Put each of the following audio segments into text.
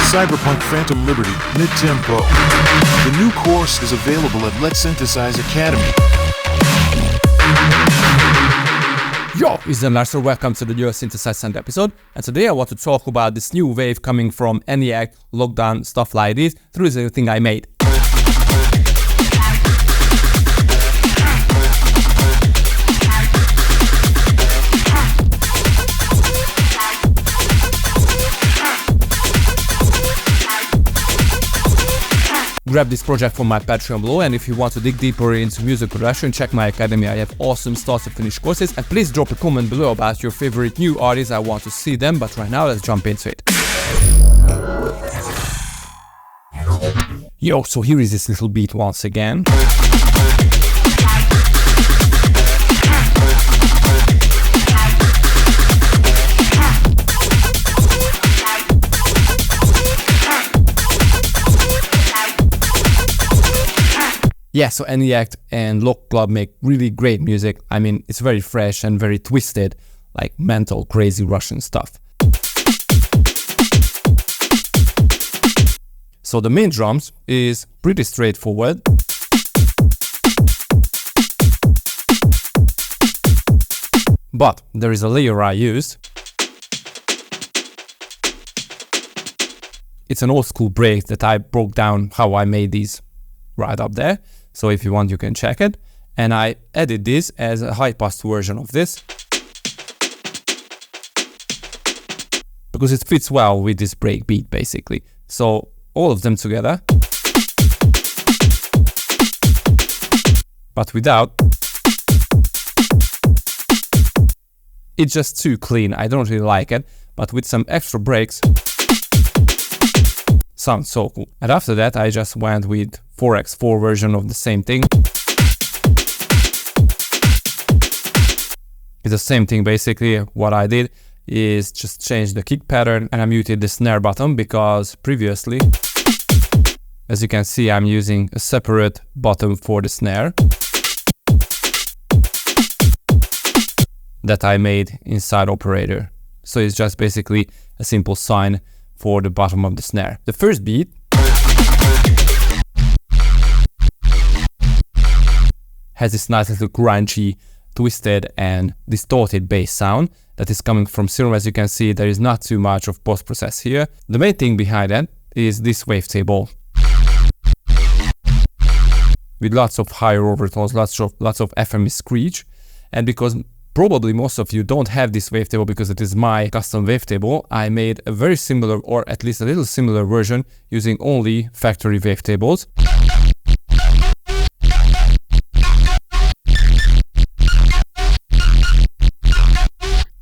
Cyberpunk Phantom Liberty, mid-tempo. The new course is available at Letsynthesize Academy. Yo, it's Lars, welcome to the new Synthesize Sound episode, and today I want to talk about this new wave coming from ENIAC, lockdown, stuff like this, through the thing I made. Grab this project from my Patreon below, and if you want to dig deeper into music production, check my academy. I have awesome start to finish courses, and please drop a comment below about your favorite new artists. I want to see them, but right now let's jump into it. Yo, so here is this little beat once again. Yeah, so ENIAC and Lock Club make really great music. I mean, it's very fresh and very twisted, like mental, crazy Russian stuff. So the main drums is pretty straightforward. But there is a layer I used. It's an old school break that I broke down how I made these right up there. So if you want, you can check it. And I added this as a high-pass version of this, because it fits well with this break beat, basically. So all of them together, but without. It's just too clean. I don't really like it, but with some extra breaks, sounds so cool. And after that, I just went with 4x4 version of the same thing. It's the same thing basically. What I did is just change the kick pattern, and I muted the snare button because previously, as you can see, I'm using a separate button for the snare that I made inside operator. So it's just basically a simple sign for the bottom of the snare. The first beat has this nice little grungy, twisted and distorted bass sound that is coming from Serum. As you can see, there is not too much of post-process here. The main thing behind it is this wavetable with lots of higher overtones, lots of FME screech. And because probably most of you don't have this wavetable because it is my custom wavetable, I made a very similar, or at least a little similar version using only factory wavetables.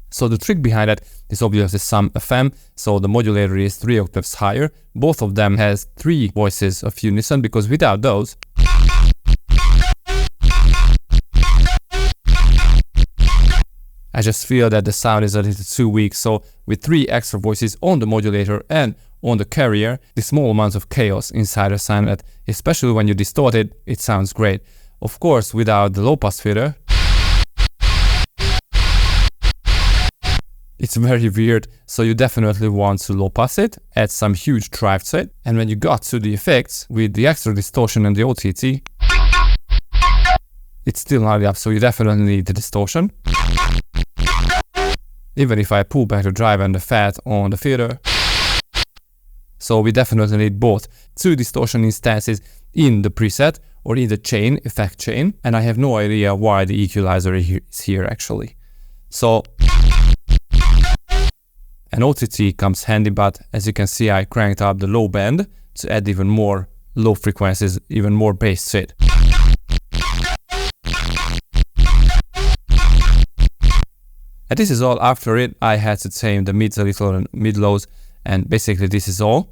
So the trick behind that is obviously some FM, so the modulator is 3 octaves higher. Both of them has 3 voices of unison, because without those, I just feel that the sound is a little too weak. So with 3 extra voices on the modulator and on the carrier, the small amounts of chaos inside a sound that, especially when you distort it, it sounds great. Of course, without the low-pass filter, it's very weird, so you definitely want to low-pass it, add some huge drive to it, and when you got to the effects with the extra distortion and the OTT, it's still not up, so you definitely need the distortion. Even if I pull back the drive and the fat on the filter. So we definitely need both 2 distortion instances in the preset or in the chain, effect chain, and I have no idea why the equalizer is here actually. So an OTT comes handy, but as you can see, I cranked up the low band to add even more low frequencies, even more bass to it. And this is all. After it, I had to tame the mids a little and mid-lows, and basically this is all.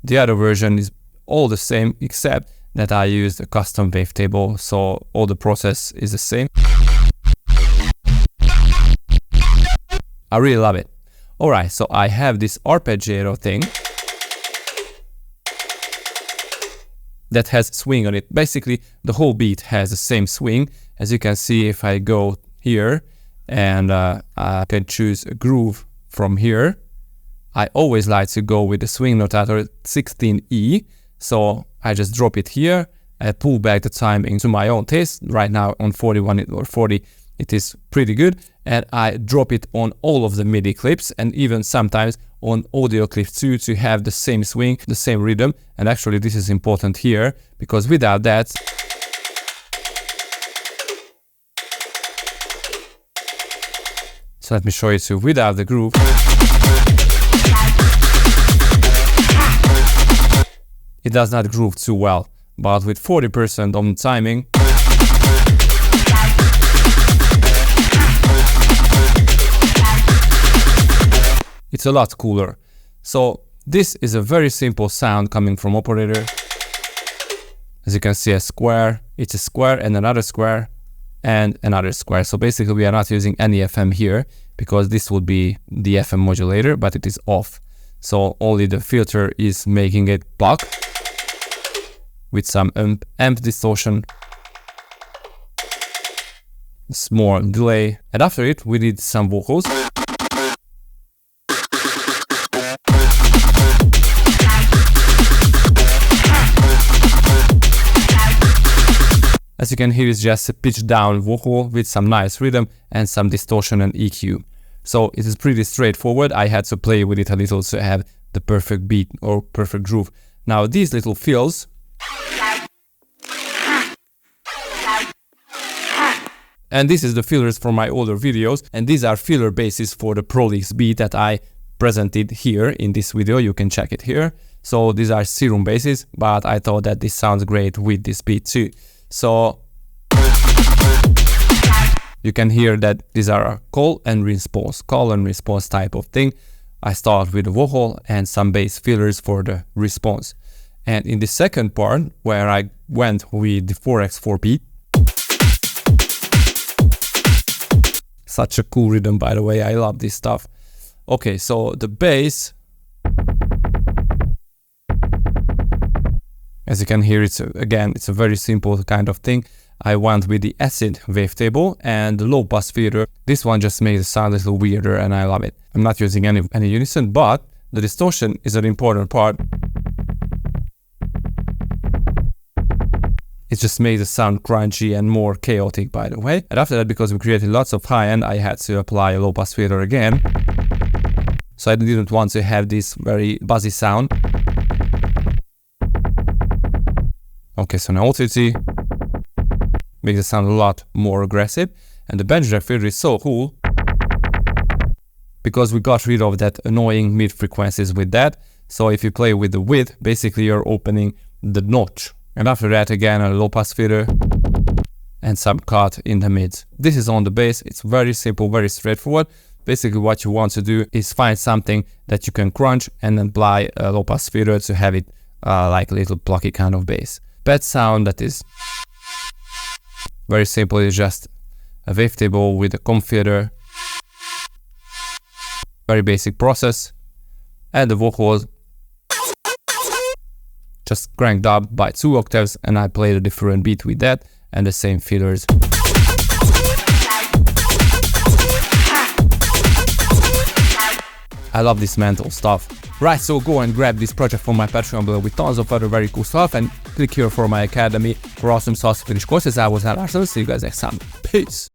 The other version is all the same, except that I used a custom wavetable, so all the process is the same. I really love it. Alright, so I have this arpeggio thing that has swing on it. Basically, the whole beat has the same swing. As you can see, if I go here and I can choose a groove from here, I always like to go with the swing notator 16E. So I just drop it here. I pull back the timing to my own taste. Right now on 41 or 40, it is pretty good. And I drop it on all of the MIDI clips and even sometimes on audio clips too, to have the same swing, the same rhythm. And actually this is important here, because without that, so let me show you too, without the groove, it does not groove too well. But with 40% on timing, it's a lot cooler. So this is a very simple sound coming from operator. As you can see, a square, it's a square and another square and another square. So basically we are not using any FM here, because this would be the FM modulator, but it is off. So only the filter is making it block with some amp distortion, small delay, and after it we did some vocals. As you can hear, it's just a pitch down vocal with some nice rhythm and some distortion and EQ. So it is pretty straightforward. I had to play with it a little to have the perfect beat or perfect groove. Now these little fills, and this is the fillers from my older videos, and these are filler bases for the prolix beat that I presented here in this video. You can check it here. So these are Serum bases, but I thought that this sounds great with this beat too. So you can hear that these are a call and response type of thing. I start with the vocal and some bass fillers for the response. And in the second part, where I went with the 4x4 beat, such a cool rhythm, by the way, I love this stuff. Okay, so the bass, as you can hear, it's a very simple kind of thing. I went with the acid wavetable and the low pass filter. This one just makes the sound a little weirder and I love it. I'm not using any unison, but the distortion is an important part. It just makes the sound crunchy and more chaotic, by the way. And after that, because we created lots of high end, I had to apply a low pass filter again. So I didn't want to have this very buzzy sound. Okay, so now OTT makes the sound a lot more aggressive, and the bench drag filter is so cool because we got rid of that annoying mid frequencies with that. So if you play with the width, basically you're opening the notch, and after that again a low pass filter and some cut in the mids. This is on the bass. It's very simple, very straightforward. Basically what you want to do is find something that you can crunch and then apply a low pass filter to have it like a little plucky kind of bass. Pad sound that is very simple, it's just a wavetable with a comb filter. Very basic process. And the vocals just cranked up by 2 octaves, and I played a different beat with that and the same fillers. I love this mental stuff. Right, so go and grab this project from my Patreon below with tons of other very cool stuff, and click here for my academy for awesome source finished courses. I was Larson. See you guys next time. Peace.